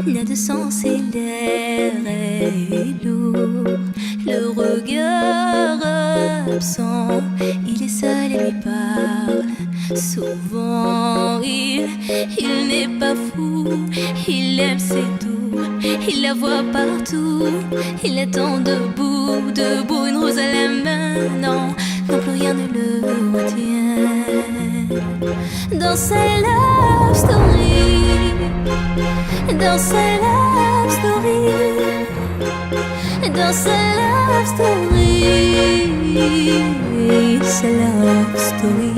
n'a de sens et l'air est lourd. Le regard absent, il est seul et lui parle. Souvent il n'est pas fou, il aime ses doux, il la voit partout, il attend debout, debout, une rose à la main, non, non plus rien ne le retient. Dans sa love story, dans sa love story, dans sa love story, sa love story.